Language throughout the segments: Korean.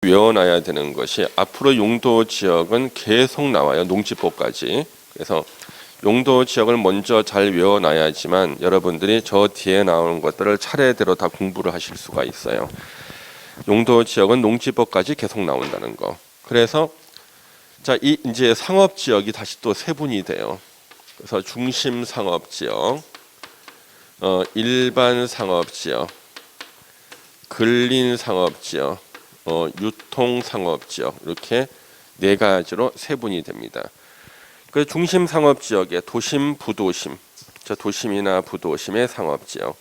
외워놔야 되는 것이 앞으로 용도 지역은 계속 나와요. 농지법까지. 그래서 용도 지역을 먼저 잘 외워놔야지만 여러분들이 저 뒤에 나오는 것들을 차례대로 다 공부를 하실 수가 있어요. 용도 지역은 농지법까지 계속 나온다는 거. 그래서 자, 이제 상업 지역이 다시 또 세분이 돼요. 그래서 중심 상업 지역, 일반 상업 지역, 근린 상업 지역, 유통 상업 지역 이렇게 네 가지로 세분이 됩니다. 그 중심 상업 지역에 도심, 부도심, 도심이나 부도심의 상업 지역.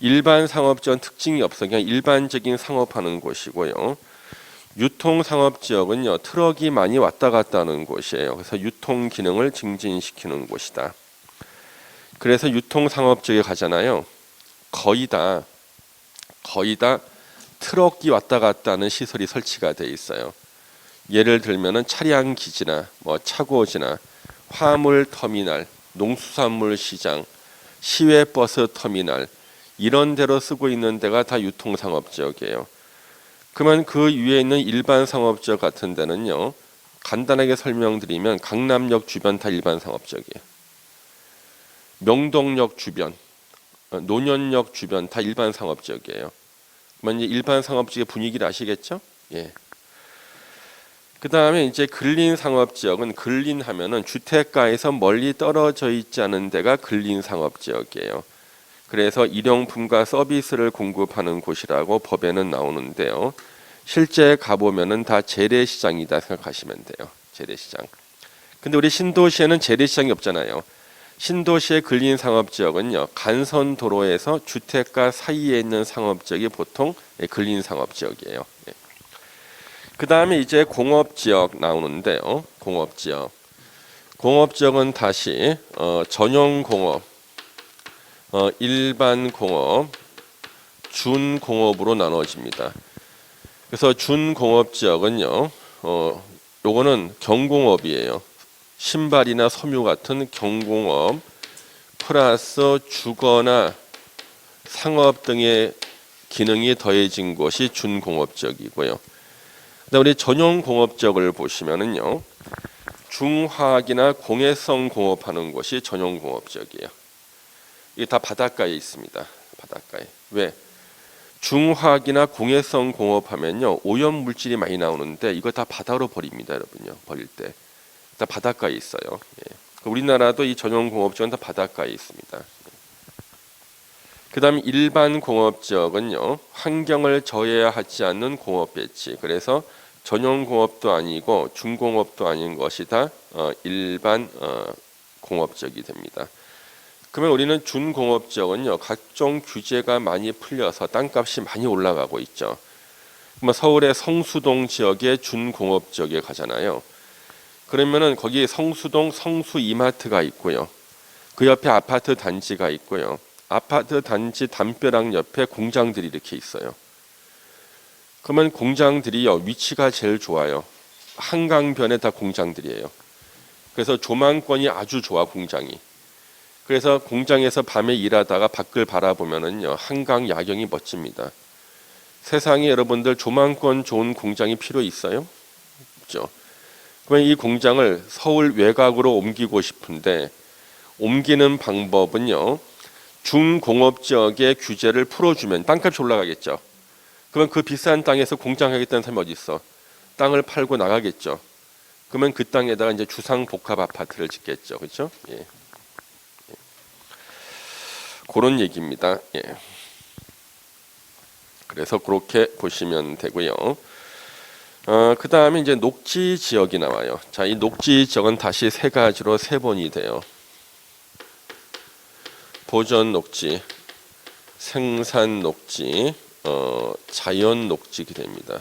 일반 상업 지역은 특징이 없어 그냥 일반적인 상업하는 곳이고요. 유통 상업 지역은요 트럭이 많이 왔다 갔다 하는 곳이에요. 그래서 유통 기능을 증진시키는 곳이다. 그래서 유통 상업 지역에 가잖아요. 거의 다 트럭이 왔다 갔다 하는 시설이 설치가 돼 있어요. 예를 들면은 차량 기지나 차고지나 화물 터미널, 농수산물 시장, 시외 버스 터미널 이런 데로 쓰고 있는 데가 다 유통 상업 지역이에요. 그러면 그 위에 있는 일반 상업 지역 같은 데는요. 간단하게 설명드리면 강남역 주변 다 일반 상업 지역이에요. 명동역 주변, 논현역 주변 다 일반 상업 지역이에요. 그러면 이제 일반 상업 지역의 분위기를 아시겠죠? 예. 그 다음에 이제 근린 상업 지역은 근린하면은 주택가에서 멀리 떨어져 있지 않은 데가 근린 상업 지역이에요. 그래서 일용품과 서비스를 공급하는 곳이라고 법에는 나오는데요. 실제 가보면은 다 재래시장이다 생각하시면 돼요. 재래시장. 근데 우리 신도시에는 재래시장이 없잖아요. 신도시의 근린 상업지역은요. 간선도로에서 주택가 사이에 있는 상업지역이 보통 근린 상업지역이에요. 그 다음에 이제 공업지역 나오는데요. 공업지역은 다시 전용공업, 일반공업, 준공업으로 나눠집니다. 그래서 준공업지역은요. 요거는 경공업이에요. 신발이나 섬유 같은 경공업 플러스 주거나 상업 등의 기능이 더해진 것이 준공업지역이고요. 그다음 우리 전용공업지역을 보시면은요. 중화학이나 공해성 공업하는 곳이 전용공업지역이에요. 이게 다 바닷가에 있습니다. 바닷가에. 왜? 중화학이나 공해성 공업하면요. 오염 물질이 많이 나오는데 이거 다 바다로 버립니다. 여러분요. 버릴 때. 다 바닷가에 있어요. 예. 우리나라도 이 전용공업지역은 다 바닷가에 있습니다. 그 다음 일반 공업지역은요. 환경을 저해하지 않는 공업 배치. 그래서 전용공업도 아니고 중공업도 아닌 것이 다 일반 공업지역이 됩니다. 그러면 우리는 준공업지역은요. 각종 규제가 많이 풀려서 땅값이 많이 올라가고 있죠. 그러면 서울의 성수동 지역의 준공업지역에 가잖아요. 그러면은 거기 성수동 성수 이마트가 있고요. 그 옆에 아파트 단지가 있고요. 아파트 단지 담벼락 옆에 공장들이 이렇게 있어요. 그러면 공장들이요. 위치가 제일 좋아요. 한강변에 다 공장들이에요. 그래서 조망권이 아주 좋아 공장이. 그래서 공장에서 밤에 일하다가 밖을 바라보면은요. 한강 야경이 멋집니다. 세상에 여러분들 조망권 좋은 공장이 필요 있어요? 없죠. 그러면 이 공장을 서울 외곽으로 옮기고 싶은데 옮기는 방법은요. 중공업지역의 규제를 풀어주면 땅값이 올라가겠죠. 그러면 그 비싼 땅에서 공장하겠다는 사람이 어디 있어? 땅을 팔고 나가겠죠. 그러면 그 땅에다가 이제 주상복합 아파트를 짓겠죠. 그렇죠? 예. 그런 얘기입니다. 예. 그래서 그렇게 보시면 되고요. 그 다음에 이제 녹지 지역이 나와요. 자, 이 녹지 지역은 다시 세 가지로 세번이 돼요. 보전 녹지, 생산 녹지, 자연 녹지가 됩니다.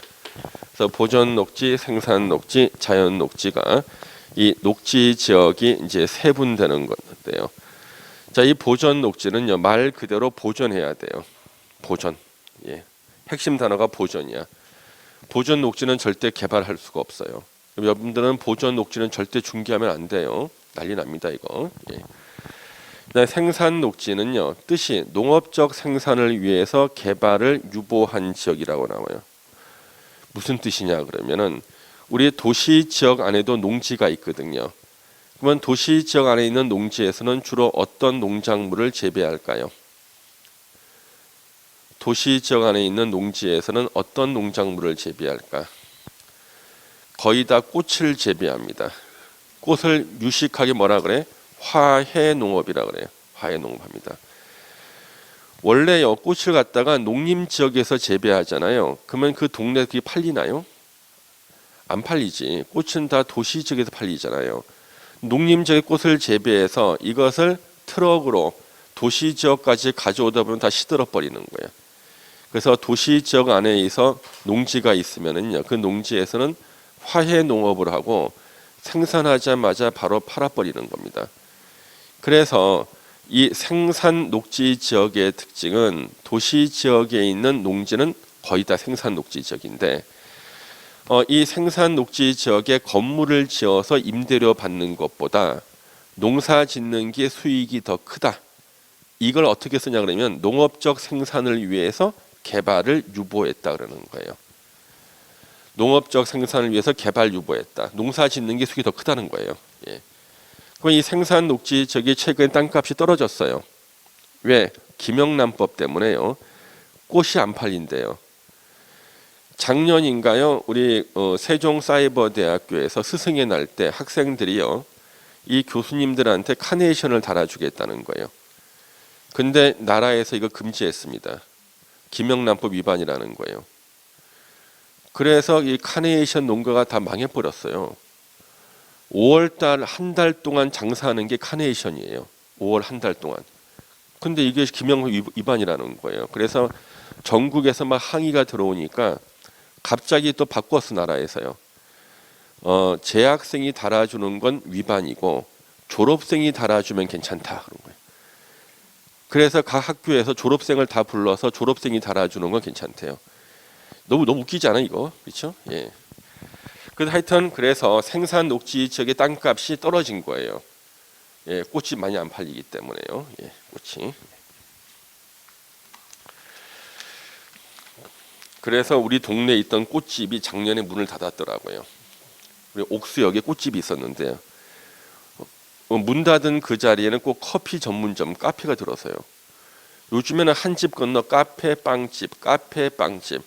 그래서 보전 녹지, 생산 녹지, 자연 녹지가 이 녹지 지역이 이제 세분되는 건데요. 자, 이 보전 녹지는요 말 그대로 보존해야 돼요. 보존. 예. 핵심 단어가 보존이야. 보존 녹지는 절대 개발할 수가 없어요. 여러분들은 보존 녹지는 절대 중개하면 안 돼요. 난리 납니다 이거. 예. 생산 녹지는요 뜻이 농업적 생산을 위해서 개발을 유보한 지역이라고 나와요. 무슨 뜻이냐 그러면은 우리 도시 지역 안에도 농지가 있거든요. 그러면 도시 지역 안에 있는 농지에서는 주로 어떤 농작물을 재배할까요? 도시 지역 안에 있는 농지에서는 어떤 농작물을 재배할까? 거의 다 꽃을 재배합니다. 꽃을 유식하게 뭐라 그래? 화훼농업이라 그래요. 화훼농업합니다. 원래요 꽃을 갖다가 농림 지역에서 재배하잖아요. 그러면 그 동네 그게 팔리나요? 안 팔리지. 꽃은 다 도시 지역에서 팔리잖아요. 농림 지역의 꽃을 재배해서 이것을 트럭으로 도시 지역까지 가져오다 보면 다 시들어 버리는 거예요. 그래서 도시 지역 안에서 농지가 있으면은요, 그 농지에서는 화훼 농업을 하고 생산하자마자 바로 팔아버리는 겁니다. 그래서 이 생산 녹지 지역의 특징은 도시 지역에 있는 농지는 거의 다 생산 녹지 지역인데 이 생산 녹지 지역에 건물을 지어서 임대료 받는 것보다 농사 짓는 게 수익이 더 크다. 이걸 어떻게 쓰냐 그러면 농업적 생산을 위해서 개발을 유보했다 그러는 거예요. 농업적 생산을 위해서 개발 유보했다. 농사 짓는 게 수익이 더 크다는 거예요. 예. 그럼 이 생산 녹지 지역이 최근에 땅값이 떨어졌어요. 왜? 김영란법 때문에요. 꽃이 안 팔린대요. 작년인가요? 우리 세종사이버대학교에서 스승의 날 때 학생들이요. 이 교수님들한테 카네이션을 달아주겠다는 거예요. 근데 나라에서 이거 금지했습니다. 김영란법 위반이라는 거예요. 그래서 이 카네이션 농가가 다 망해버렸어요. 5월달 한 달 동안 장사하는 게 카네이션이에요. 5월 한 달 동안. 근데 이게 김영란법 위반이라는 거예요. 그래서 전국에서 막 항의가 들어오니까 갑자기 또 바꿨어 나라에서요. 재학생이 달아주는 건 위반이고 졸업생이 달아주면 괜찮다 그런 거예요. 그래서 각 학교에서 졸업생을 다 불러서 졸업생이 달아주는 건 괜찮대요. 너무 웃기지 않아 이거? 그렇죠? 예. 그래서 하여튼 그래서 생산 녹지 지역의 땅값이 떨어진 거예요. 예, 꽃이 많이 안 팔리기 때문에요. 예, 꽃이. 그래서 우리 동네에 있던 꽃집이 작년에 문을 닫았더라고요. 우리 옥수역에 꽃집이 있었는데요. 문 닫은 그 자리에는 꼭 커피 전문점, 카페가 들어서요. 요즘에는 한 집 건너 카페, 빵집, 카페, 빵집.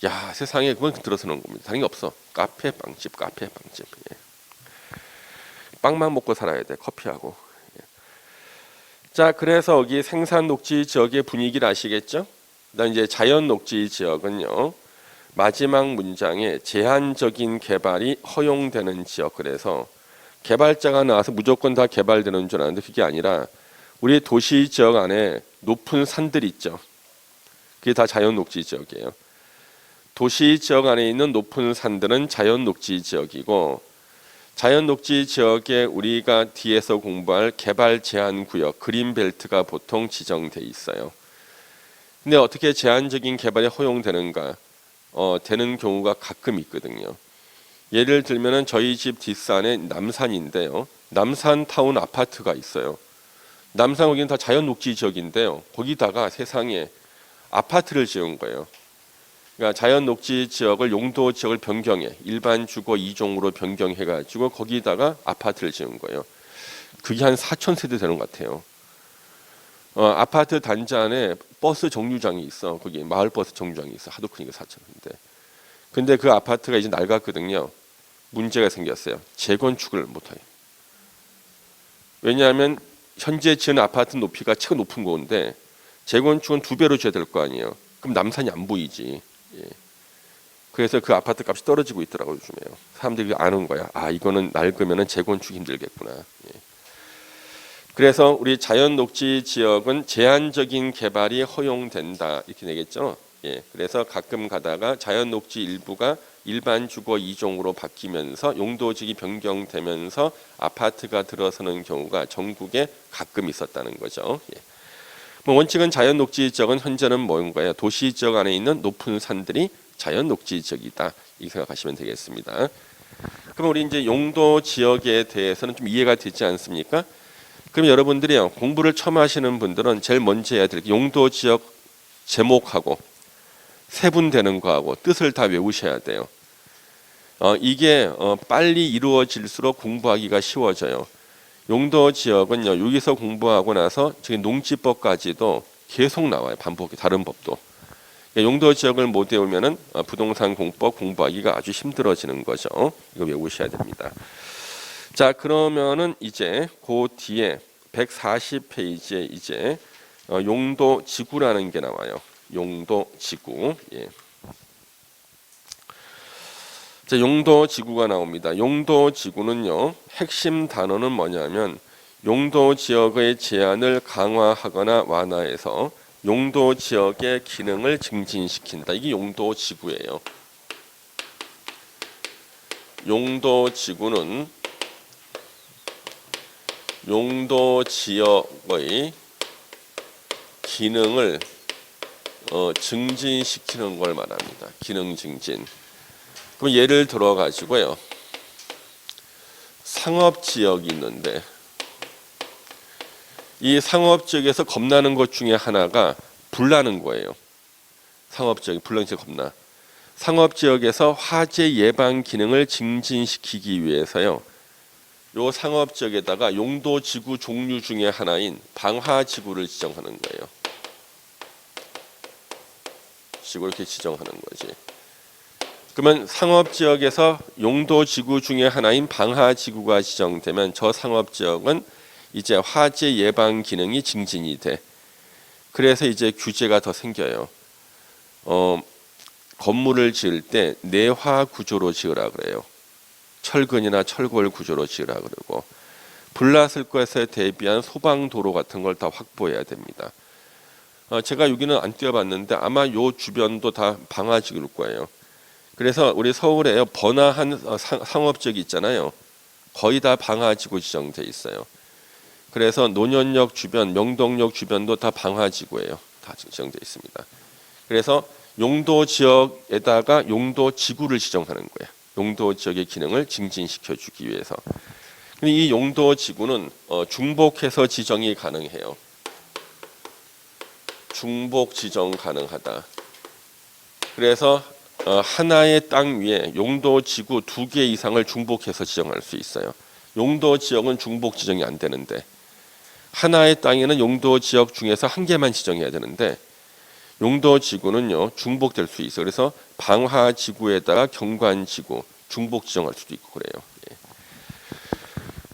야, 세상에 그건 들어서는 겁니다. 다른 게 없어. 카페, 빵집, 카페, 빵집. 예. 빵만 먹고 살아야 돼. 커피하고. 예. 자, 그래서 여기 생산 녹지 지역의 분위기를 아시겠죠? 그다음 이제 자연 녹지 지역은요. 마지막 문장에 제한적인 개발이 허용되는 지역. 그래서 개발자가 나와서 무조건 다 개발되는 줄 아는데 그게 아니라 우리 도시 지역 안에 높은 산들 있죠. 그게 다 자연 녹지 지역이에요. 도시 지역 안에 있는 높은 산들은 자연 녹지 지역이고 자연 녹지 지역에 우리가 뒤에서 공부할 개발 제한 구역 그린벨트가 보통 지정돼 있어요. 근데 어떻게 제한적인 개발이 허용되는가? 되는 경우가 가끔 있거든요. 예를 들면은 저희 집 뒷산에 남산인데요. 남산타운 아파트가 있어요. 남산 거기는 다 자연 녹지 지역인데요. 거기다가 세상에 아파트를 지은 거예요. 그러니까 자연 녹지 지역을 용도 지역을 변경해 일반 주거 2종으로 변경해 가지고 거기다가 아파트를 지은 거예요. 그게 한 4,000세대 되는 것 같아요. 아파트 단지 안에 버스 정류장이 있어. 거기 마을 버스 정류장이 있어. 하도 크니까 4,000세대. 근데 그 아파트가 이제 낡았거든요. 문제가 생겼어요. 재건축을 못해요. 왜냐하면 현재 지은 아파트 높이가 최고 높은 건데 재건축은 2배로 줘야 될 거 아니에요. 그럼 남산이 안 보이지. 예. 그래서 그 아파트 값이 떨어지고 있더라고요. 요즘에요. 사람들이 아는 거야. 아, 이거는 낡으면 재건축 힘들겠구나. 예. 그래서 우리 자연 녹지 지역은 제한적인 개발이 허용된다 이렇게 되겠죠. 예. 그래서 가끔 가다가 자연 녹지 일부가 일반 주거 2종으로 바뀌면서 용도직이 변경되면서 아파트가 들어서는 경우가 전국에 가끔 있었다는 거죠. 예. 뭐 원칙은 자연 녹지 지역은 현재는 뭔가요? 도시 지역 안에 있는 높은 산들이 자연 녹지 지역이다. 이렇게 생각하시면 되겠습니다. 그럼 우리 이제 용도 지역에 대해서는 좀 이해가 되지 않습니까? 그럼 여러분들이요 공부를 처음 하시는 분들은 제일 먼저 해야 될 게 용도 지역 제목하고 세분되는 거하고 뜻을 다 외우셔야 돼요. 이게 빨리 이루어질수록 공부하기가 쉬워져요. 용도 지역은요, 여기서 공부하고 나서 지금 농지법까지도 계속 나와요. 반복이 다른 법도. 그러니까 용도 지역을 못 외우면은 부동산 공법 공부하기가 아주 힘들어지는 거죠. 이거 외우셔야 됩니다. 자, 그러면은 이제 그 뒤에 140페이지에 이제 용도 지구라는 게 나와요. 용도 지구. 예. 자, 용도 지구가 나옵니다. 용도 지구는요, 핵심 단어는 뭐냐면 용도 지역의 제한을 강화하거나 완화해서 용도 지역의 기능을 증진시킨다. 이게 용도 지구예요. 용도 지구는 용도 지역의 기능을 증진시키는 걸 말합니다. 기능 증진. 그럼 예를 들어 가지고요. 상업 지역이 있는데 이 상업 지역에서 겁나는 것 중에 하나가 불나는 거예요. 상업 지역이 불나는 게 겁나. 상업 지역에서 화재 예방 기능을 증진시키기 위해서요. 요 상업 지역에다가 용도 지구 종류 중에 하나인 방화 지구를 지정하는 거예요. 지구 이렇게 지정하는 거지. 그러면 상업 지역에서 용도 지구 중에 하나인 방화 지구가 지정되면 저 상업 지역은 이제 화재 예방 기능이 증진이 돼. 그래서 이제 규제가 더 생겨요. 건물을 지을 때 내화 구조로 지으라 그래요. 철근이나 철골 구조로 지으라 그러고 불났을 것에 대비한 소방 도로 같은 걸 다 확보해야 됩니다. 제가 여기는 안 뛰어봤는데 아마 요 주변도 다 방화 지구일 거예요. 그래서 우리 서울에 번화한 상업지역이 있잖아요. 거의 다 방화지구 지정돼 있어요. 그래서 논현역 주변, 명동역 주변도 다 방화지구예요. 다 지정돼 있습니다. 그래서 용도 지역에다가 용도 지구를 지정하는 거예요. 용도 지역의 기능을 증진시켜 주기 위해서. 이 용도 지구는 중복해서 지정이 가능해요. 중복 지정 가능하다. 그래서 하나의 땅 위에 용도 지구 2개 이상을 중복해서 지정할 수 있어요. 용도 지역은 중복 지정이 안 되는데 하나의 땅에는 용도 지역 중에서 1개만 지정해야 되는데 용도 지구는요 중복될 수 있어요. 그래서 방화 지구에다가 경관 지구 중복 지정할 수도 있고 그래요. 예.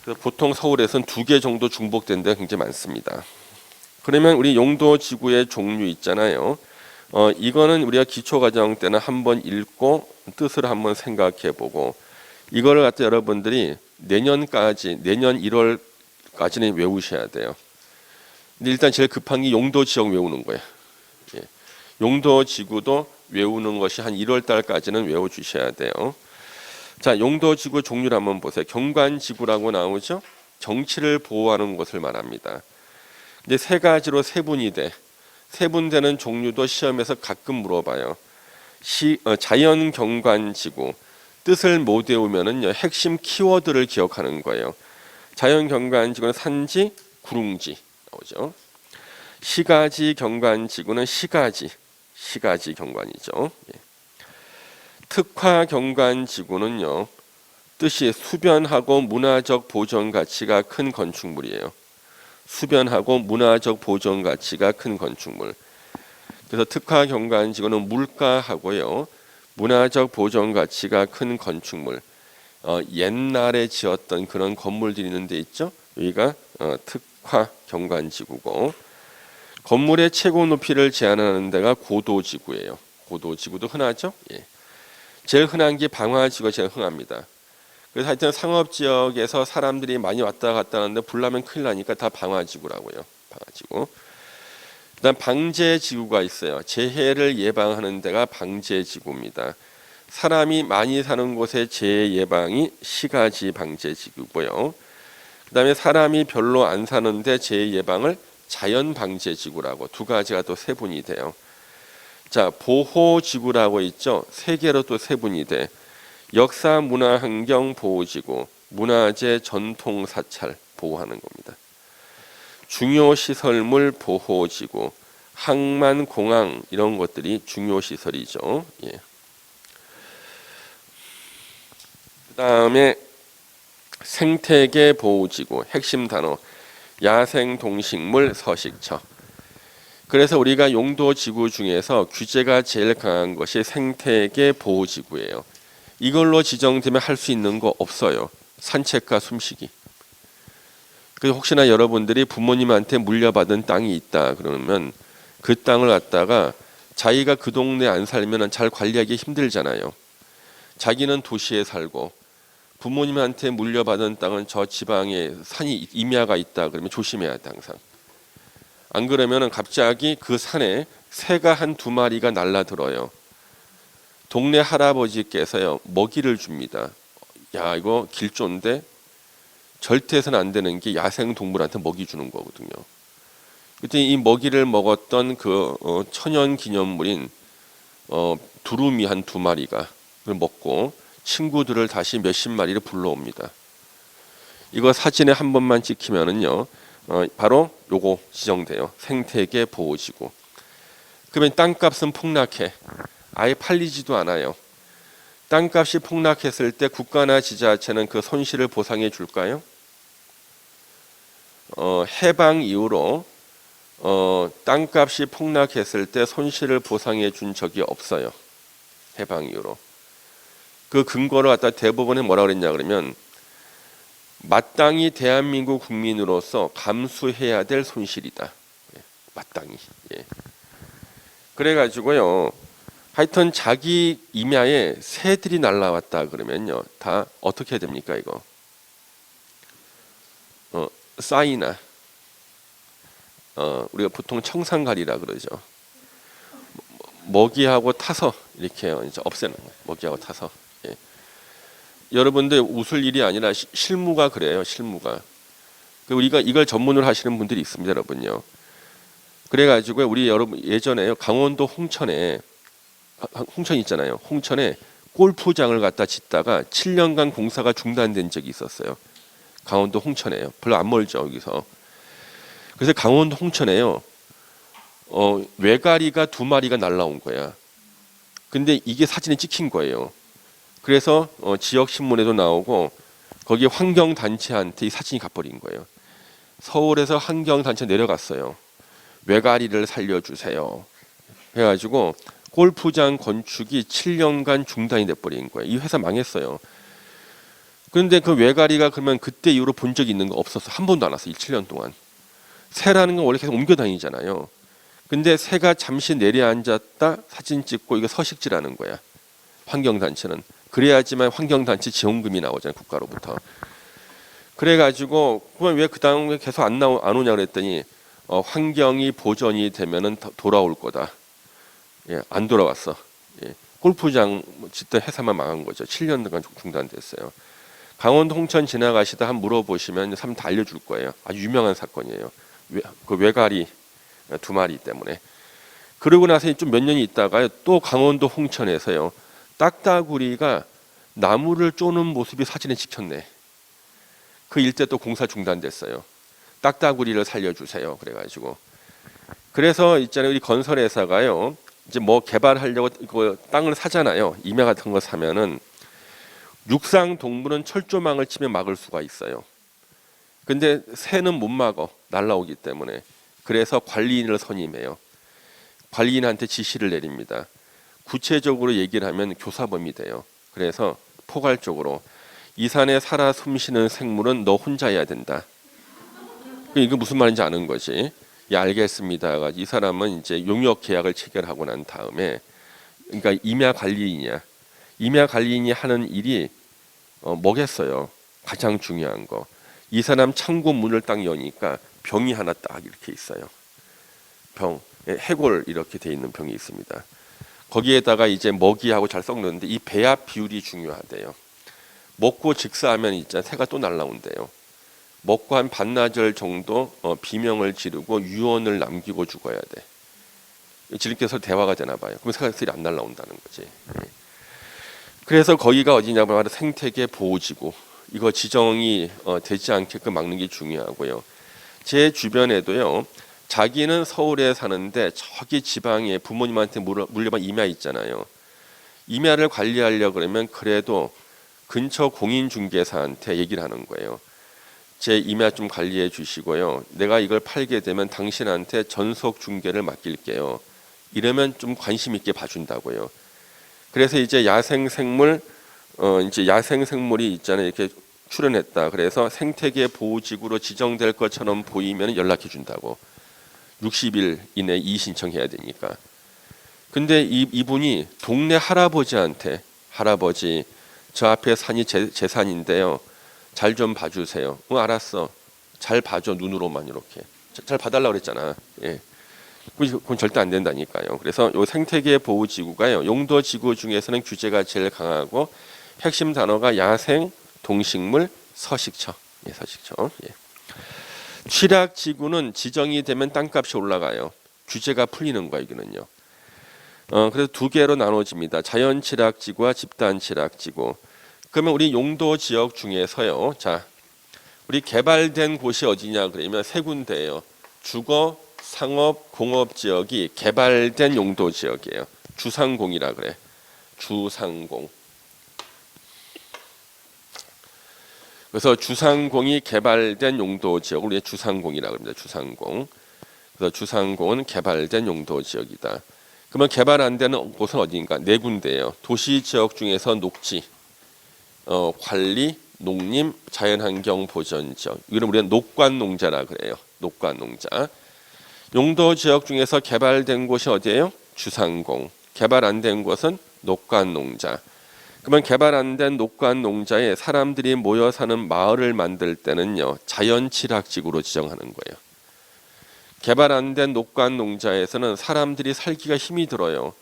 그래서 보통 서울에서는 2개 정도 중복된 데가 굉장히 많습니다. 그러면 우리 용도 지구의 종류 있잖아요. 이거는 우리가 기초과정 때는 한번 읽고 뜻을 한번 생각해보고 이거를 갖다 여러분들이 내년 1월까지는 외우셔야 돼요. 근데 일단 제일 급한 게 용도 지역 외우는 거예요. 예. 용도 지구도 외우는 것이 한 1월 달까지는 외워주셔야 돼요. 자, 용도 지구 종류를 한번 보세요. 경관 지구라고 나오죠. 정치를 보호하는 것을 말합니다. 이제 3가지로 세분이 돼. 세분되는 종류도 시험에서 가끔 물어봐요. 자연 경관 지구 뜻을 못 외우면은요 핵심 키워드를 기억하는 거예요. 자연 경관 지구는 산지, 구릉지 나오죠. 시가지 경관 지구는 시가지 경관이죠. 예. 특화 경관 지구는요 뜻이 수변하고 문화적 보존 가치가 큰 건축물이에요. 수변하고 문화적 보존 가치가 큰 건축물. 그래서 특화 경관 지구는 물가하고요 문화적 보존 가치가 큰 건축물. 옛날에 지었던 그런 건물들이 있는 데 있죠. 여기가 특화 경관 지구고 건물의 최고 높이를 제한하는 데가 고도 지구예요. 고도 지구도 흔하죠. 예. 제일 흔한 게 방화 지구가 제일 흔합니다. 그래서 하여튼 상업지역에서 사람들이 많이 왔다 갔다 하는데 불나면 큰일 나니까 다 방화지구라고요. 방화지구. 그다음 방제지구가 있어요. 재해를 예방하는 데가 방제지구입니다. 사람이 많이 사는 곳의 재해 예방이 시가지 방제지구고요. 그다음에 사람이 별로 안 사는데 재해 예방을 자연방제지구라고 2가지가 또 세분이 돼요. 자, 보호지구라고 있죠. 3개로 또 세분이 돼. 역사 문화 환경 보호지구, 문화재 전통 사찰 보호하는 겁니다. 중요 시설물 보호지구, 항만, 공항 이런 것들이 중요 시설이죠. 예. 그다음에 생태계 보호지구 핵심 단어 야생동식물 서식처. 그래서 우리가 용도지구 중에서 규제가 제일 강한 것이 생태계 보호지구예요. 이걸로 지정되면 할 수 있는 거 없어요. 산책과 숨쉬기. 그래서 혹시나 여러분들이 부모님한테 물려받은 땅이 있다 그러면 그 땅을 갖다가 자기가 그 동네에 안 살면 잘 관리하기 힘들잖아요. 자기는 도시에 살고 부모님한테 물려받은 땅은 저 지방에 산이 임야가 있다 그러면 조심해야 돼 항상. 안 그러면은 갑자기 그 산에 새가 한 두 마리가 날라들어요. 동네 할아버지께서요 먹이를 줍니다. 야 이거 길조인데 절대 해서는 안 되는 게 야생 동물한테 먹이 주는 거거든요. 그때 이 먹이를 먹었던 그 천연 기념물인 두루미 한 두 마리가 그걸 먹고 친구들을 다시 몇십 마리를 불러옵니다. 이거 사진에 한 번만 찍히면은요 바로 요거 지정돼요. 생태계 보호지구. 그러면 땅값은 폭락해. 아예 팔리지도 않아요. 땅값이 폭락했을 때 국가나 지자체는 그 손실을 보상해 줄까요? 해방 이후로 땅값이 폭락했을 때 손실을 보상해 준 적이 없어요. 해방 이후로. 그 근거를 갖다 대법원에 뭐라 그랬냐 그러면 마땅히 대한민국 국민으로서 감수해야 될 손실이다. 마땅히. 예. 그래가지고요. 하여튼 자기 임야에 새들이 날라왔다 그러면요. 다 어떻게 됩니까 이거? 싸이나 우리가 보통 청산가리라 그러죠. 먹이하고 타서 이렇게 이제 없애는 거예요. 먹이하고 타서. 예. 여러분들 웃을 일이 아니라 실무가 그래요. 실무가. 우리가 이걸 전문으로 하시는 분들이 있습니다, 여러분요. 그래가지고 우리 여러분 예전에요 강원도 홍천에 홍천 있잖아요. 홍천에 골프장을 갖다 짓다가 7년간 공사가 중단된 적이 있었어요. 강원도 홍천에요. 별로 안 멀죠 여기서. 그래서 강원도 홍천에요. 외가리가 두 마리가 날라온 거야. 근데 이게 사진에 찍힌 거예요. 그래서 지역 신문에도 나오고 거기 환경단체한테 이 사진이 가버린 거예요. 서울에서 환경단체 내려갔어요. 외가리를 살려주세요. 해가지고 골프장 건축이 7년간 중단이 돼버린 거예요. 이 회사 망했어요. 그런데 그 외가리가 그러면 그때 이후로 본 적이 있는 거 없었어. 한 번도 안 왔어. 7년 동안. 새라는 건 원래 계속 옮겨 다니잖아요. 근데 새가 잠시 내려앉았다 사진 찍고 이거 서식지라는 거야. 환경단체는. 그래야지만 환경단체 지원금이 나오잖아요. 국가로부터. 그래가지고 그러면 왜 그 다음에 계속 안 오냐 그랬더니 환경이 보존이 되면은 돌아올 거다. 예, 안 돌아왔어. 예, 골프장 짓던 회사만 망한 거죠. 7년 동안 중단됐어요. 강원도 홍천 지나가시다 한번 물어보시면 한번 다 알려줄 거예요. 아주 유명한 사건이에요. 그 외가리 두 마리 때문에. 그러고 나서 좀 몇 년이 있다가 또 강원도 홍천에서요. 딱따구리가 나무를 쪼는 모습이 사진에 찍혔네. 그 일대 또 공사 중단됐어요. 딱따구리를 살려주세요. 그래가지고. 그래서 있잖아요. 우리 건설회사가요. 이제 뭐 개발하려고 이거 땅을 사잖아요. 임야 같은 거 사면은 육상 동물은 철조망을 치면 막을 수가 있어요. 근데 새는 못 막어. 날라오기 때문에. 그래서 관리인을 선임해요. 관리인한테 지시를 내립니다. 구체적으로 얘기를 하면 교사범이 돼요. 그래서 포괄적으로 이 산에 살아 숨쉬는 생물은 너 혼자 해야 된다. 이게 무슨 말인지 아는 거지. 예, 알겠습니다. 이 사람은 이제 용역 계약을 체결하고 난 다음에 그러니까 임야 관리인이야. 임야 관리인이 하는 일이 뭐겠어요. 가장 중요한 거. 이 사람 창고 문을 딱 여니까 병이 하나 딱 이렇게 있어요. 병, 해골 이렇게 돼 있는 병이 있습니다. 거기에다가 이제 먹이하고 잘 섞는데 이 배합 비율이 중요하대요. 먹고 직사하면 이제 새가 또 날라온대요. 먹고 한 반나절 정도 비명을 지르고 유언을 남기고 죽어야 돼. 지름께서 대화가 되나 봐요. 그럼 새가 안 날라온다는 거지. 그래서 거기가 어디냐면 바로 생태계 보호지구. 이거 지정이 되지 않게끔 막는 게 중요하고요. 제 주변에도요. 자기는 서울에 사는데 저기 지방에 부모님한테 물려받은 임야 있잖아요. 임야를 관리하려고 그러면 그래도 근처 공인중개사한테 얘기를 하는 거예요. 제 임야 좀 관리해 주시고요. 내가 이걸 팔게 되면 당신한테 전속 중개를 맡길게요. 이러면 좀 관심 있게 봐준다고요. 그래서 이제 야생생물이 있잖아요. 이렇게 출연했다. 그래서 생태계 보호지구로 지정될 것처럼 보이면 연락해 준다고. 60일 이내 이의 신청해야 되니까. 근데 이분이 동네 할아버지한테 할아버지 저 앞에 산이 제 산인데요. 잘 좀 봐주세요. 알았어. 잘 봐줘 눈으로만 이렇게. 잘 봐달라고 그랬잖아. 예. 그건 절대 안 된다니까요. 그래서 요 생태계 보호지구가요. 용도지구 중에서는 규제가 제일 강하고 핵심 단어가 야생, 동식물, 서식처. 예, 서식처. 예. 취락지구는 지정이 되면 땅값이 올라가요. 규제가 풀리는 거예요. 이거는요. 그래서 두 개로 나눠집니다. 자연취락지구와 집단취락지구. 그러면 우리 용도 지역 중에서요. 자, 우리 개발된 곳이 어디냐 그러면 세 군데예요. 주거, 상업, 공업 지역이 개발된 용도 지역이에요. 주상공이라 그래. 주상공. 그래서 주상공이 개발된 용도 지역을 우리가 주상공이라고 합니다. 주상공. 그래서 주상공은 개발된 용도 지역이다. 그러면 개발 안 되는 곳은 어디인가? 네 군데예요. 도시 지역 중에서 녹지, 관리, 농림, 자연환경 보전 지역. 이걸 우리가 녹관농자라 그래요. 녹관농자. 용도 지역 중에서 개발된 곳이 어디예요? 주상공. 개발 안 된 곳은 녹관농자. 그러면 개발 안 된 녹관농자에 사람들이 모여 사는 마을을 만들 때는요. 자연취락지구로 지정하는 거예요. 개발 안 된 녹관농자에서는 사람들이 살기가 힘이 들어요.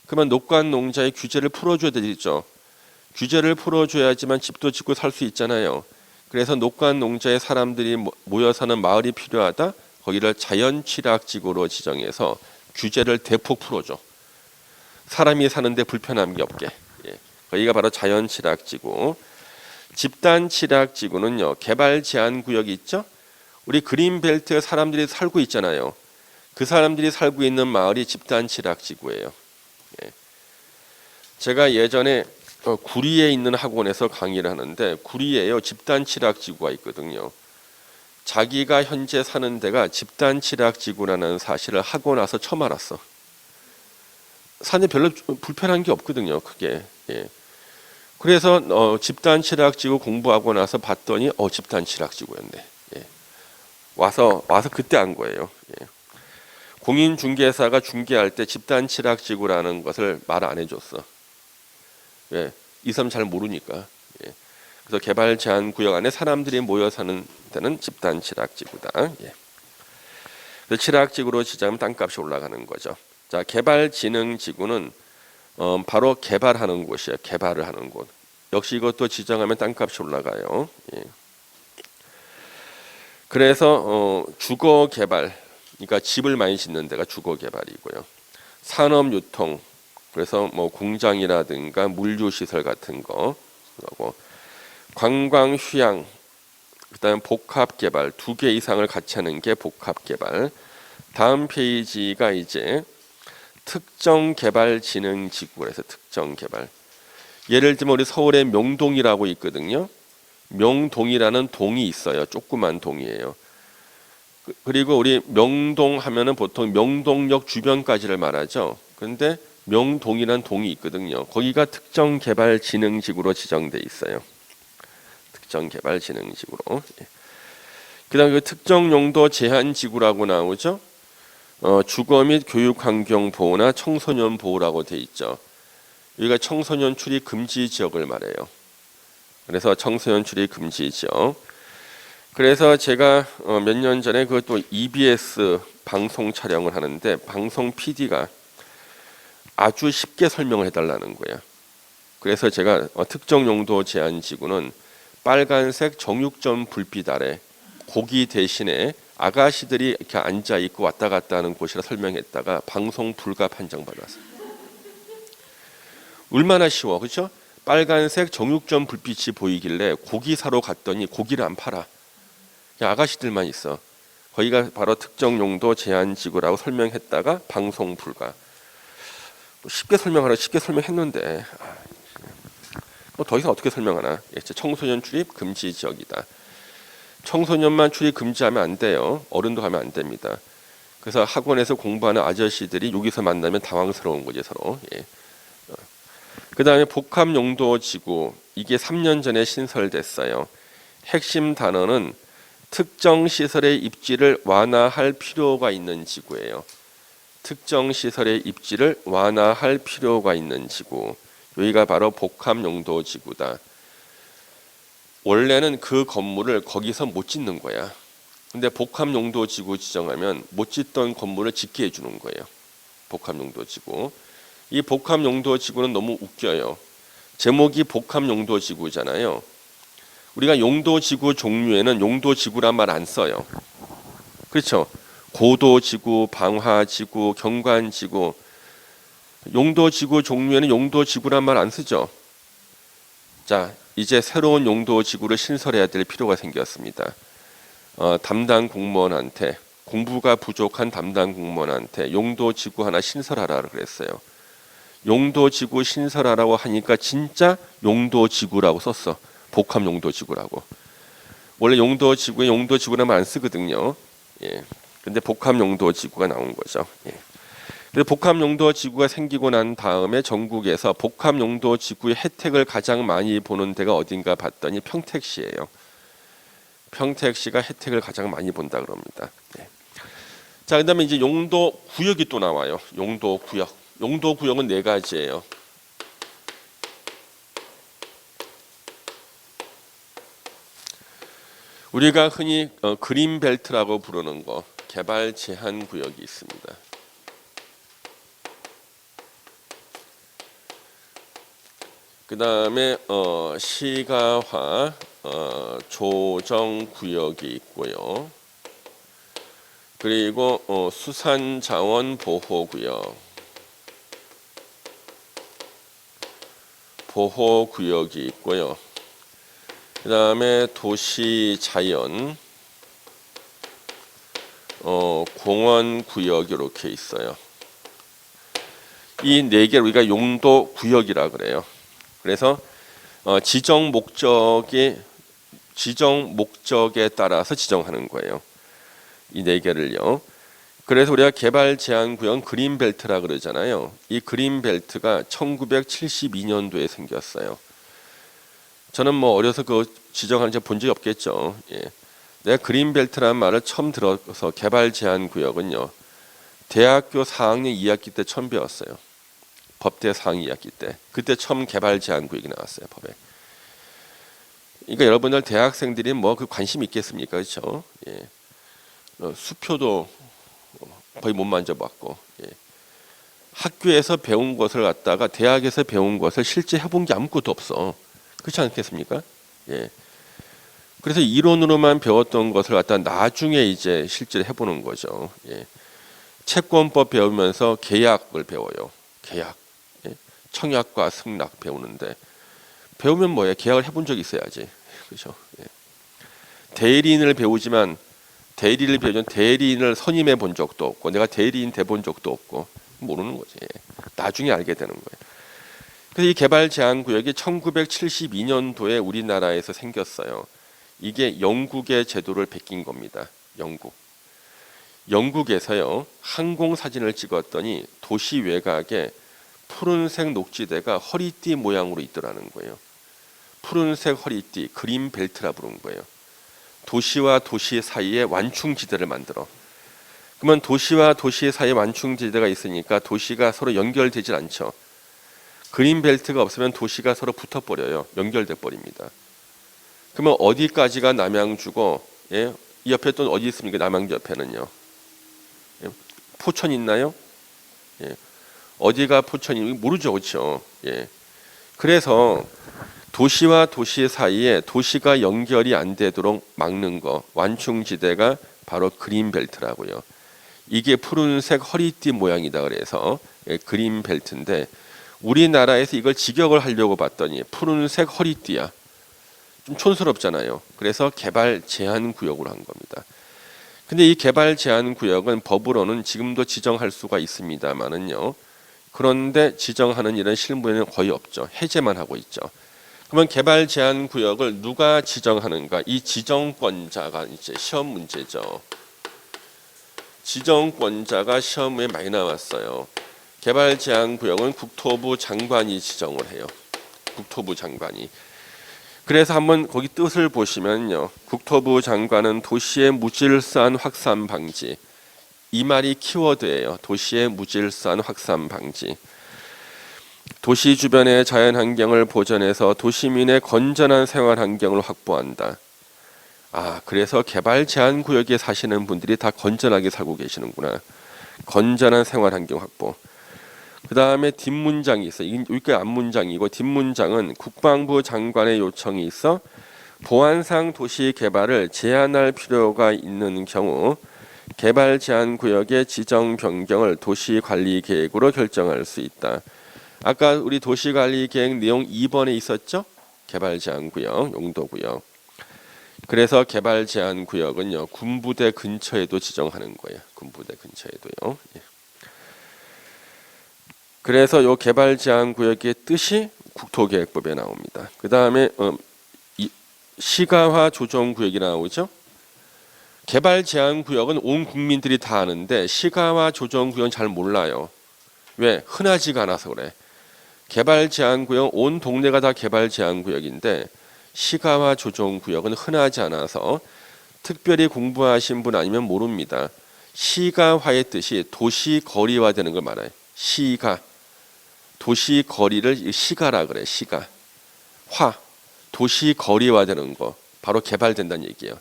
그러면 녹관농자의 규제를 풀어줘야 되죠. 규제를 풀어줘야지만 집도 짓고 살 수 있잖아요. 그래서 녹관농자의 사람들이 모여 사는 마을이 필요하다. 거기를 자연취락지구로 지정해서 규제를 대폭 풀어줘. 사람이 사는데 불편함이 없게. 예. 거기가 바로 자연취락지구. 집단취락지구는요. 개발 제한 구역이 있죠. 우리 그린벨트에 사람들이 살고 있잖아요. 그 사람들이 살고 있는 마을이 집단취락지구예요. 예. 제가 예전에 구리에 있는 학원에서 강의를 하는데 구리에요. 집단취락지구가 있거든요. 자기가 현재 사는 데가 집단취락지구라는 사실을 하고 나서 처음 알았어. 사는데 별로 불편한 게 없거든요. 크게. 예. 그래서 집단취락지구 공부하고 나서 봤더니 집단취락지구였네. 예. 와서 그때 안 거예요. 예. 공인중개사가 중개할 때 집단취락지구라는 것을 말 안 해줬어. 예. 이 사람 잘 모르니까. 예. 그래서 개발 제한 구역 안에 사람들이 모여 사는 데는 집단취락지구다. 예. 그래서 취락지구로 지정하면 땅값이 올라가는 거죠. 자, 개발진흥지구는 바로 개발하는 곳이에요. 개발을 하는 곳. 역시 이것도 지정하면 땅값이 올라가요. 예. 그래서 주거 개발, 그러니까 집을 많이 짓는 데가 주거 개발이고요. 산업 유통, 그래서 뭐 공장이라든가 물류 시설 같은 거, 그리고 관광 휴양, 그다음 복합 개발, 2개 이상을 같이 하는 게 복합 개발. 다음 페이지가 이제 특정 개발 진흥 지구에서 특정 개발. 예를 들면 우리 서울에 명동이라고 있거든요. 명동이라는 동이 있어요. 조그만 동이에요. 그리고 우리 명동 하면은 보통 명동역 주변까지를 말하죠. 그런데 명동이라는 동이 있거든요. 거기가 특정 개발 진흥 지구로 지정돼 있어요. 특정 개발 진흥 지구로. 그다음 그 특정 용도 제한 지구라고 나오죠. 주거 및 교육 환경 보호나 청소년 보호라고 돼 있죠. 여기가 청소년 출입 금지 지역을 말해요. 그래서 청소년 출입 금지 지역. 그래서 제가 몇 년 전에 그것도 EBS 방송 촬영을 하는데 방송 PD가 아주 쉽게 설명을 해달라는 거예요. 그래서 제가 특정 용도 제한 지구는 빨간색 정육점 불빛 아래 고기 대신에 아가씨들이 이렇게 앉아 있고 왔다 갔다 하는 곳이라 설명했다가 방송 불가 판정 받았어요. 얼마나 쉬워, 그렇죠? 빨간색 정육점 불빛이 보이길래 고기 사러 갔더니 고기를 안 팔아. 그냥 아가씨들만 있어. 거기가 바로 특정 용도 제한 지구라고 설명했다가 방송 불가. 쉽게 설명하라 쉽게 설명했는데 더 이상 어떻게 설명하나. 청소년 출입 금지 지역이다. 청소년만 출입 금지하면 안 돼요. 어른도 가면 안 됩니다. 그래서 학원에서 공부하는 아저씨들이 여기서 만나면 당황스러운 거지 서로. 그 다음에 복합용도지구, 이게 3년 전에 신설됐어요. 핵심 단어는 특정 시설의 입지를 완화할 필요가 있는 지구예요. 특정 시설의 입지를 완화할 필요가 있는 지구. 여기가 바로 복합용도지구다. 원래는 그 건물을 거기서 못 짓는 거야. 근데 복합용도지구 지정하면 못 짓던 건물을 짓게 해주는 거예요. 복합용도지구. 이 복합용도지구는 너무 웃겨요. 제목이 복합용도지구잖아요. 우리가 용도지구 종류에는 용도지구란 말 안 써요. 그렇죠? 고도지구, 방화지구, 경관지구. 용도지구 종류에는 용도지구란 말 안 쓰죠. 자, 이제 새로운 용도지구를 신설해야 될 필요가 생겼습니다. 담당 공무원한테, 공부가 부족한 담당 공무원한테 용도지구 하나 신설하라 그랬어요. 용도지구 신설하라고 하니까 진짜 용도지구라고 썼어. 복합용도지구라고. 원래 용도지구에 용도지구라는 말 안 쓰거든요. 근데 복합용도지구가 나온 거죠. 그래서 복합용도지구가 생기고 난 다음에 전국에서 복합용도지구의 혜택을 가장 많이 보는 데가 어딘가 봤더니 평택시예요. 평택시가 혜택을 가장 많이 본다 그럽니다. 자, 그다음에 이제 용도구역이 또 나와요. 용도구역. 용도구역은 4가지예요. 우리가 흔히 그린벨트라고 부르는 거, 개발 제한 구역이 있습니다. 그 다음에 시가화 조정 구역이 있고요. 그리고 수산자원 보호구역이 있고요. 그 다음에 도시자연 공원구역 이렇게 있어요. 이 4개를 우리가 용도구역이라 그래요. 그래서 지정 목적에 따라서 지정하는 거예요. 이 4개를요. 그래서 우리가 개발 제한 구역은 그린벨트라 그러잖아요. 이 그린벨트가 1972년도에 생겼어요. 저는 뭐 어려서 그 지정하는 제 본 적이 없겠죠. 내가 그린벨트라는 말을 처음 들어서 개발 제한 구역은요. 대학교 4학년 2학기 때 처음 배웠어요. 법대 4학년 2학기 때. 그때 처음 개발 제한 구역이 나왔어요. 법에. 그러니까 여러분들 대학생들이 뭐 그 관심 있겠습니까? 그렇죠? 수표도 거의 못 만져봤고, 학교에서 배운 것을 갖다가 대학에서 배운 것을 실제 해본 게 아무것도 없어. 그렇지 않겠습니까? 그래서 이론으로만 배웠던 것을 갖다 나중에 이제 실제로 해보는 거죠. 채권법 배우면서 계약을 배워요. 계약, 청약과 승낙 배우는데 배우면 뭐예요? 계약을 해본 적이 있어야지. 그렇죠? 대리인을 배우지만 대리인을 선임해 본 적도 없고 내가 대리인 돼 본 적도 없고 모르는 거지. 나중에 알게 되는 거예요. 그래서 이 개발 제한 구역이 1972년도에 우리나라에서 생겼어요. 이게 영국의 제도를 베낀 겁니다. 영국에서요. 항공 사진을 찍었더니 도시 외곽에 푸른색 녹지대가 허리띠 모양으로 있더라는 거예요. 푸른색 허리띠, 그린 벨트라 부른 거예요. 도시와 도시 사이에 완충지대를 만들어. 그러면 도시와 도시 사이에 완충지대가 있으니까 도시가 서로 연결되질 않죠. 그린 벨트가 없으면 도시가 서로 붙어버려요. 연결돼 버립니다. 그러면 어디까지가 남양주고, 이 옆에 또 어디 있습니까? 남양주 옆에는요. 포천 있나요? 어디가 포천인지 모르죠, 그렇죠? 그래서 도시와 도시 사이에 도시가 연결이 안 되도록 막는 거, 완충지대가 바로 그린벨트라고요. 이게 푸른색 허리띠 모양이다 그래서 그린벨트인데 우리나라에서 이걸 직역을 하려고 봤더니 푸른색 허리띠야. 좀 촌스럽잖아요. 그래서 개발 제한 구역으로 한 겁니다. 근데 이 개발 제한 구역은 법으로는 지금도 지정할 수가 있습니다만은요. 그런데 지정하는 일은 실무에는 거의 없죠. 해제만 하고 있죠. 그러면 개발 제한 구역을 누가 지정하는가? 이 지정권자가 이제 시험 문제죠. 지정권자가 시험에 많이 나왔어요. 개발 제한 구역은 국토부 장관이 지정을 해요. 국토부 장관이. 그래서 한번 거기 뜻을 보시면요. 국토부 장관은 도시의 무질서한 확산 방지. 이 말이 키워드예요. 도시의 무질서한 확산 방지. 도시 주변의 자연 환경을 보존해서 도시민의 건전한 생활 환경을 확보한다. 그래서 개발 제한 구역에 사시는 분들이 다 건전하게 살고 계시는구나. 건전한 생활 환경 확보. 그 다음에 뒷문장이 있어. 이게 앞문장이고 뒷문장은 국방부 장관의 요청이 있어 보안상 도시 개발을 제한할 필요가 있는 경우 개발 제한 구역의 지정 변경을 도시관리계획으로 결정할 수 있다. 아까 우리 도시관리계획 내용 2번에 있었죠? 개발 제한 구역, 용도 구역. 그래서 개발 제한 구역은요 군부대 근처에도 지정하는 거예요. 군부대 근처에도요. 예. 그래서 요 개발 제한 구역의 뜻이 국토계획법에 나옵니다. 그 다음에 시가화 조정 구역이 나오죠. 개발 제한 구역은 온 국민들이 다 아는데 시가화 조정 구역은 잘 몰라요. 왜? 흔하지가 않아서 그래. 개발 제한 구역 온 동네가 다 개발 제한 구역인데 시가화 조정 구역은 흔하지 않아서 특별히 공부하신 분 아니면 모릅니다. 시가화의 뜻이 도시 거리화되는 걸 말해요. 시가 도시 거리를 시가라 그래. 시가 화 도시 거리화되는 거 바로 개발된다는 얘기예요.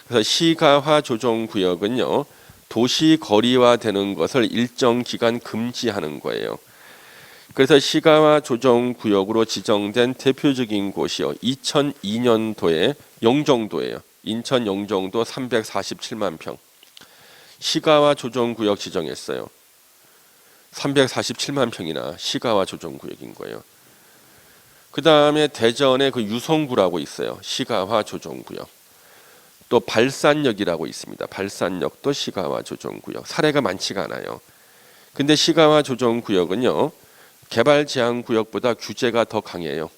그래서 시가화 조정 구역은요 도시 거리화되는 것을 일정 기간 금지하는 거예요. 그래서 시가화 조정 구역으로 지정된 대표적인 곳이요 2002년도에 영종도예요. 인천 영종도 347만 평 시가화 조정 구역 지정했어요. 347만 평이나 시가화 조정 구역인 거예요. 그 다음에 대전에 그 유성구라고 있어요. 시가화 조정 구역. 또 발산역이라고 있습니다. 발산역도 시가화 조정 구역. 사례가 많지가 않아요. 근데 시가화 조정 구역은요. 개발 제한 구역보다 규제가 더 강해요.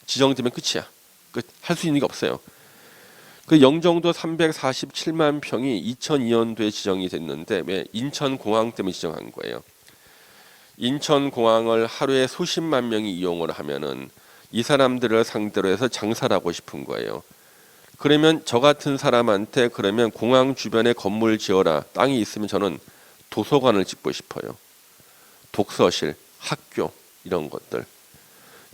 지정되면 끝이야. 끝. 할 수 있는 게 없어요. 그 영종도 347만 평이 2002년도에 지정이 됐는데 왜 인천공항 때문에 지정한 거예요. 인천공항을 하루에 수십만 명이 이용을 하면은 이 사람들을 상대로 해서 장사를 하고 싶은 거예요. 그러면 저 같은 사람한테 그러면 공항 주변에 건물 지어라. 땅이 있으면 저는 도서관을 짓고 싶어요. 독서실, 학교 이런 것들.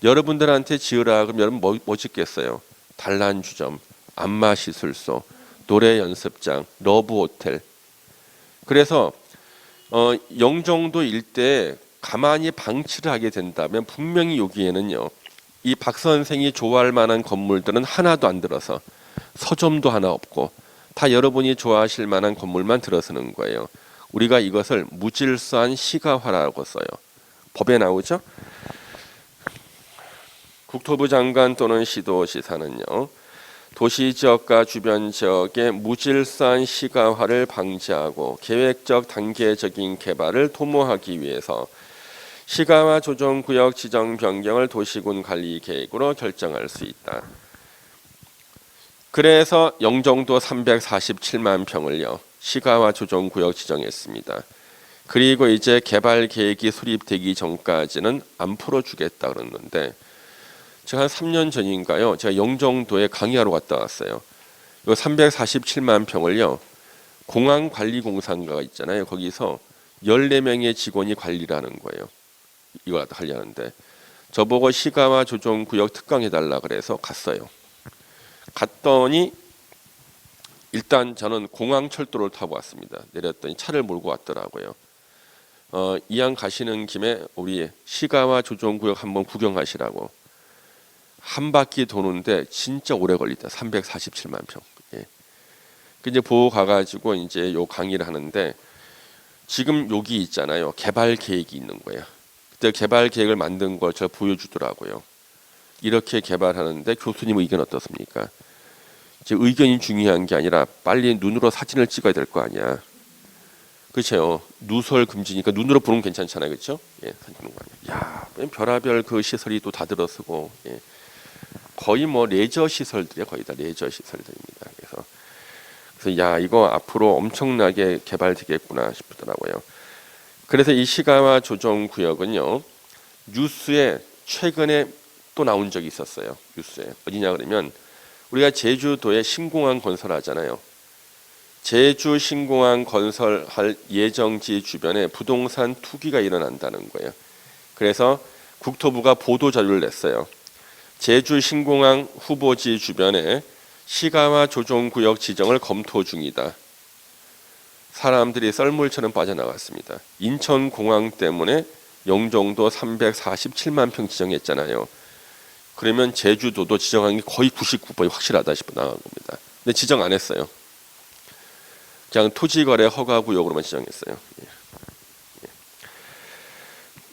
여러분들한테 지으라 그럼 여러분 뭐 짓겠어요? 단란주점, 안마시술소, 노래 연습장, 러브 호텔. 그래서 영종도 일대에 가만히 방치를 하게 된다면 분명히 여기에는요. 이 박 선생이 좋아할 만한 건물들은 하나도 안 들어서 서점도 하나 없고 다 여러분이 좋아하실 만한 건물만 들어서는 거예요. 우리가 이것을 무질서한 시가화라고 써요. 법에 나오죠. 국토부 장관 또는 시도지사는요. 도시지역과 주변 지역의 무질서한 시가화를 방지하고 계획적 단계적인 개발을 도모하기 위해서 시가화 조정구역 지정 변경을 도시군 관리 계획으로 결정할 수 있다. 그래서 영종도 347만 평을요. 시가화 조정구역 지정했습니다. 그리고 이제 개발 계획이 수립되기 전까지는 안 풀어주겠다 그랬는데 제가 한 3년 전인가요? 제가 영종도에 강의하러 갔다 왔어요. 이 347만 평을요. 공항관리공사가 있잖아요. 거기서 14명의 직원이 관리를 하는 거예요. 이거 관리하는데 저보고 시가화 조정구역 특강해달라 그래서 갔어요. 갔더니 일단 저는 공항철도를 타고 왔습니다. 내렸더니 차를 몰고 왔더라고요. 이왕 가시는 김에 우리 시가화 조정구역 한번 구경하시라고. 한 바퀴 도는데 진짜 오래 걸리다. 347만 평. 예. 그 이제 보고 가가지고 이제 요 강의를 하는데 지금 여기 있잖아요. 개발 계획이 있는 거예요. 그때 개발 계획을 만든 걸 제가 보여주더라고요. 이렇게 개발하는데 교수님 의견 어떻습니까? 이제 의견이 중요한 게 아니라 빨리 눈으로 사진을 찍어야 될 거 아니야. 그렇죠. 누설 금지니까 눈으로 보는 건 괜찮잖아요, 그렇죠? 예, 사진 보는 거 아니야. 야, 별하별 그 시설이 또 다 들어서고, 예. 거의 뭐 레저 시설들이 거의 다 레저 시설들입니다. 그래서 야, 이거 앞으로 엄청나게 개발되겠구나 싶더라고요. 그래서 이 시가와 조정 구역은요, 뉴스에 최근에 또 나온 적이 있었어요. 뉴스에 어디냐 그러면 우리가 제주도에 신공항 건설하잖아요. 제주 신공항 건설할 예정지 주변에 부동산 투기가 일어난다는 거예요. 그래서 국토부가 보도 자료를 냈어요. 제주 신공항 후보지 주변에 시가와 조정구역 지정을 검토 중이다. 사람들이 썰물처럼 빠져나갔습니다. 인천공항 때문에 영종도 347만 평 지정했잖아요. 그러면 제주도도 지정한 게 거의 99% 확실하다 싶어 나간 겁니다. 근데 지정 안 했어요. 그냥 토지거래 허가구역으로만 지정했어요.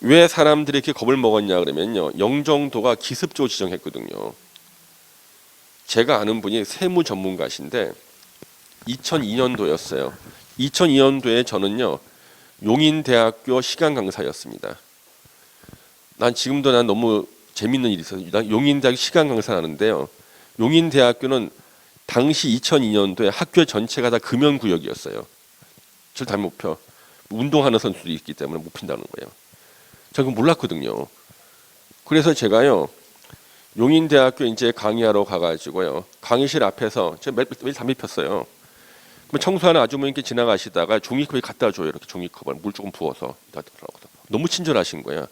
왜 사람들이 이렇게 겁을 먹었냐 그러면요, 영종도가 기습적으로 지정했거든요. 제가 아는 분이 세무 전문가신데 2002년도였어요. 2002년도에 저는요, 용인대학교 시간 강사였습니다. 난 지금도 난 너무 재밌는 일이 있어요. 난 용인대학교 시간 강사를 하는데요, 용인대학교는 당시 2002년도에 학교 전체가 다 금연구역이었어요. 저를 다 못 펴. 운동하는 선수도 있기 때문에 못 핀다는 거예요. 저는 그거 몰랐거든요. 그래서 제가요, 용인대학교 이제 강의하러 가가지고요, 강의실 앞에서 제가 매일 담배 폈어요. 그럼 청소하는 아주머니께 지나가시다가 종이컵에 갖다 줘요. 이렇게 종이컵을 물 조금 부어서. 너무 친절하신 거야.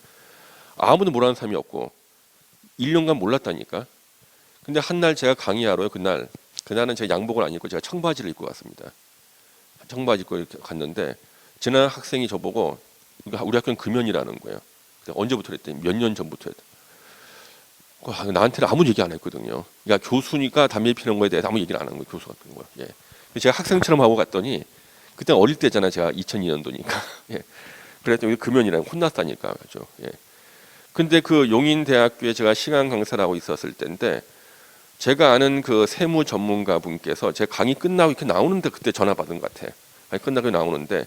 아무도 모르는 사람이 없고 1년간 몰랐다니까. 근데 한날 제가 강의하러요. 그날은 제가 양복을 안 입고 제가 청바지를 입고 갔습니다. 청바지 입고 이렇게 갔는데 지난 학생이 저보고 우리 학교는 금연이라는 거예요. 언제부터 그랬더니 몇 년 전부터 했다. 나한테는 아무 얘기 안 했거든요. 그러니까 교수니까 담배 피는 거에 대해서 아무 얘기를 안 한 거예요. 교수 같은 거예요. 예. 제가 학생처럼 하고 갔더니 그때 어릴 때잖아요. 제가 2002년도니까. 예. 그랬더니 금연이라는 혼났다니까. 그죠. 예. 근데 그 용인대학교에 제가 시간 강사를 하고 있었을 때인데 제가 아는 그 세무 전문가 분께서 제 강의 끝나고 이렇게 나오는데 그때 전화 받은 것 같아. 아니, 끝나고 나오는데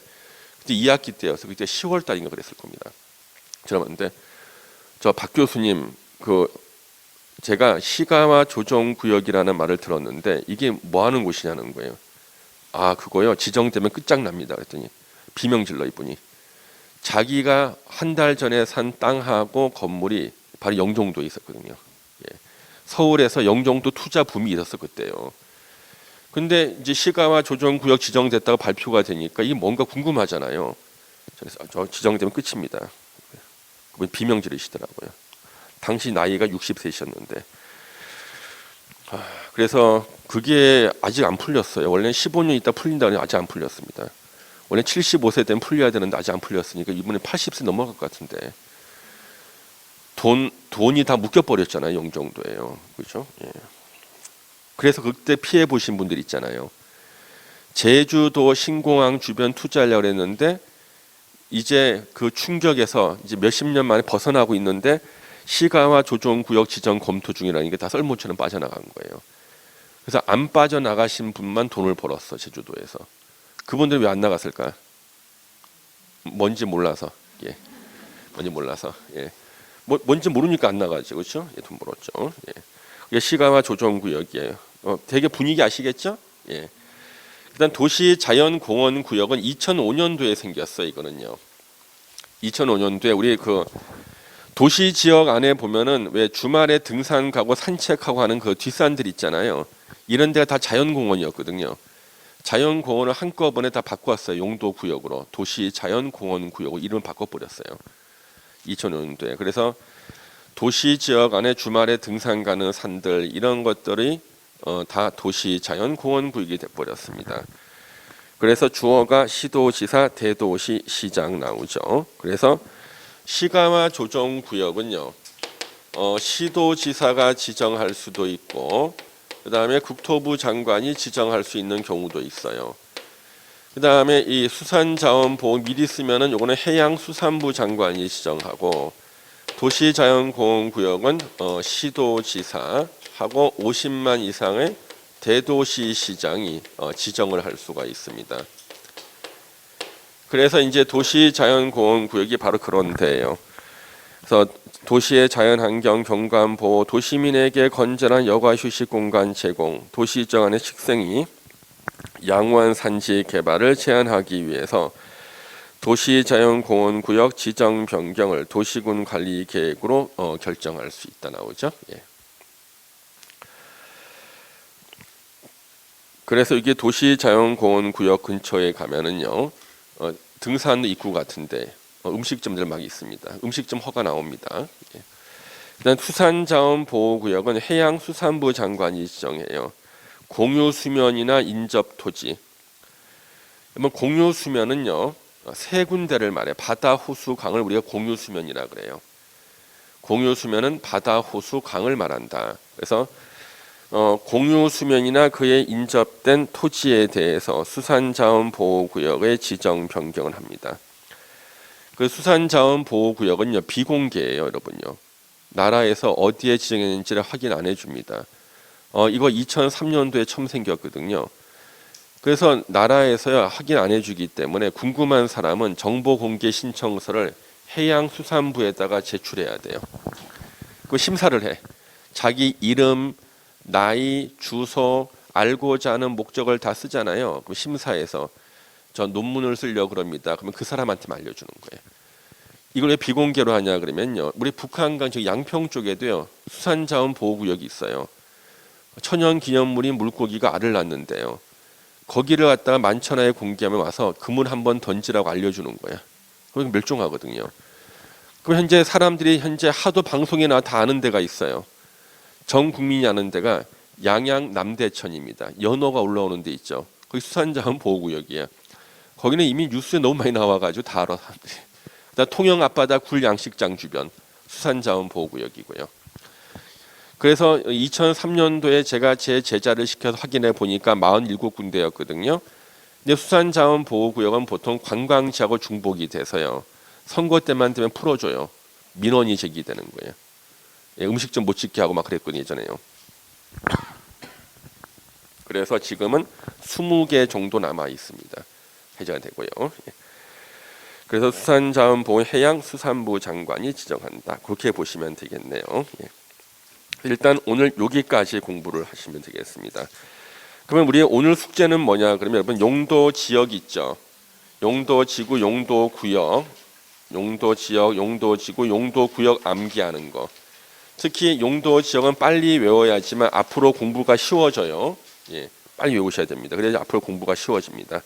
그때 2학기 때여서 그때 10월 달인가 그랬을 겁니다. 들어봤는데 저 박 교수님 그 제가 시가와 조정구역이라는 말을 들었는데 이게 뭐 하는 곳이냐는 거예요. 아, 그거요. 지정되면 끝장납니다. 그랬더니 비명질러 이분이. 자기가 한 달 전에 산 땅하고 건물이 바로 영종도에 있었거든요. 예. 서울에서 영종도 투자 붐이 있었어 그때요. 근데 이제 시가와 조정구역 지정됐다고 발표가 되니까 이게 뭔가 궁금하잖아요. 그래서 저 지정되면 끝입니다. 그분 비명 지르시더라고요. 당시 나이가 60세셨는데. 그래서 그게 아직 안 풀렸어요. 원래는 15년 있다 풀린다는 아직 안 풀렸습니다. 원래 75세 되면 풀려야 되는데 아직 안 풀렸으니까 이번에 80세 넘어갈 것 같은데 돈이 다 묶여버렸잖아요. 영종도에요. 그렇죠? 예. 그래서 그때 피해 보신 분들 있잖아요. 제주도 신공항 주변 투자하려고 했는데 이제 그 충격에서 이제 몇십 년 만에 벗어나고 있는데 시가와 조정구역 지정 검토 중이라는 게 다 썰물처럼 빠져나간 거예요. 그래서 안 빠져나가신 분만 돈을 벌었어. 제주도에서. 그분들 왜 안 나갔을까? 뭔지 몰라서. 예. 뭔지 몰라서. 예. 뭔지 모르니까 안 나가죠. 그렇죠? 예, 돈 벌었죠. 예. 이게 시가와 조정구역이에요. 되게 분위기 아시겠죠? 예. 일단 도시 자연공원 구역은 2005년도에 생겼어요. 이거는요. 2005년도에 우리 그 도시 지역 안에 보면은 왜 주말에 등산 가고 산책하고 하는 그 뒷산들 있잖아요. 이런 데가 다 자연공원이었거든요. 자연공원을 한꺼번에 다 바꿨어요. 용도 구역으로. 도시 자연공원 구역으로 이름을 바꿔버렸어요. 2005년도에. 그래서 도시 지역 안에 주말에 등산 가는 산들 이런 것들이 다 도시 자연공원 구역이 돼버렸습니다. 그래서 주어가 시도지사, 대도시, 시장 나오죠. 그래서 시가와 조정구역은요, 시도지사가 지정할 수도 있고, 그 다음에 국토부 장관이 지정할 수 있는 경우도 있어요. 그 다음에 이 수산자원보호 미리 쓰면은 요거는 해양수산부 장관이 지정하고, 도시자연공원구역은 시도지사하고 50만 이상의 대도시시장이 지정을 할 수가 있습니다. 그래서 이제 도시자연공원구역이 바로 그런 데예요. 그래서 도시의 자연환경 경관 보호, 도시민에게 건전한 여가 휴식 공간 제공, 도시적 안의 식생이 양호한 산지 개발을 제한하기 위해서 도시자연공원구역 지정 변경을 도시군 관리 계획으로 결정할 수 있다 나오죠. 예. 그래서 이게 도시자연공원구역 근처에 가면은요, 등산 입구 같은데 음식점들 막 있습니다. 음식점 허가 나옵니다. 예. 일단 수산자원보호구역은 해양수산부 장관이 지정해요. 공유수면이나 인접토지. 공유수면은요, 세 군데를 말해. 바다, 호수, 강을 우리가 공유수면이라 그래요. 공유수면은 바다, 호수, 강을 말한다. 그래서 공유수면이나 그에 인접된 토지에 대해서 수산자원보호구역의 지정 변경을 합니다. 그 수산자원보호구역은요, 비공개예요, 여러분요. 나라에서 어디에 지정했는지를 확인 안 해줍니다. 이거 2003년도에 처음 생겼거든요. 그래서 나라에서요, 확인 안 해주기 때문에 궁금한 사람은 정보공개 신청서를 해양수산부에다가 제출해야 돼요. 그 심사를 해. 자기 이름, 나이, 주소, 알고자 하는 목적을 다 쓰잖아요. 그럼 심사에서 저 논문을 쓰려고 그럽니다. 그러면 그 사람한테만 알려주는 거예요. 이걸 왜 비공개로 하냐 그러면요. 우리 북한강 저 양평 쪽에도요. 수산자원보호구역이 있어요. 천연기념물인 물고기가 알을 낳는데요. 거기를 갖다가 만천하에 공개하면 와서 그물 한번 던지라고 알려주는 거야. 그럼 멸종하거든요. 그럼 현재 사람들이 하도 방송에 나와 다 아는 데가 있어요. 전 국민이 아는 데가 양양 남대천입니다. 연어가 올라오는 데 있죠. 거기 수산자원보호구역이에요. 거기는 이미 뉴스에 너무 많이 나와가지고 다 알아 사람들이. 그다음 통영 앞바다 굴 양식장 주변 수산자원보호구역이고요. 그래서 2003년도에 제가 제 제자를 시켜서 확인해 보니까 47군데였거든요. 근데 수산자원보호구역은 보통 관광지하고 중복이 돼서요. 선거 때만 되면 풀어줘요. 민원이 제기되는 거예요. 예, 음식점 못 짓게 하고 막 그랬거든요, 예전에요. 그래서 지금은 20개 정도 남아 있습니다. 해제가 되고요. 예. 그래서 수산자원보호 해양수산부 장관이 지정한다. 그렇게 보시면 되겠네요. 예. 일단 오늘 여기까지 공부를 하시면 되겠습니다. 그러면 우리 오늘 숙제는 뭐냐? 그러면 여러분 용도 지역 있죠. 용도 지구, 용도 구역, 용도 지역, 용도 지구, 용도 구역 암기하는 거. 특히 용도 지역은 빨리 외워야지만 앞으로 공부가 쉬워져요. 예, 빨리 외우셔야 됩니다. 그래야 앞으로 공부가 쉬워집니다.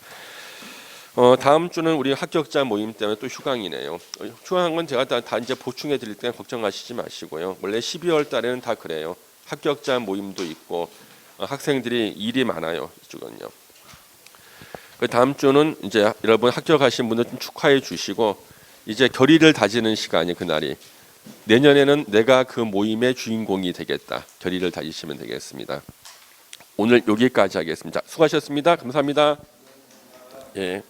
다음 주는 우리 합격자 모임 때문에 또 휴강이네요. 휴강한 건 제가 다 이제 보충해 드릴 테니까 걱정하시지 마시고요. 원래 12월 달에는 다 그래요. 합격자 모임도 있고 학생들이 일이 많아요. 이쪽은요. 그 다음 주는 이제 여러분 합격하신 분들 좀 축하해 주시고 이제 결의를 다지는 시간이 그날이. 내년에는 내가 그 모임의 주인공이 되겠다. 결의를 다지시면 되겠습니다. 오늘 여기까지 하겠습니다. 수고하셨습니다. 감사합니다. 예.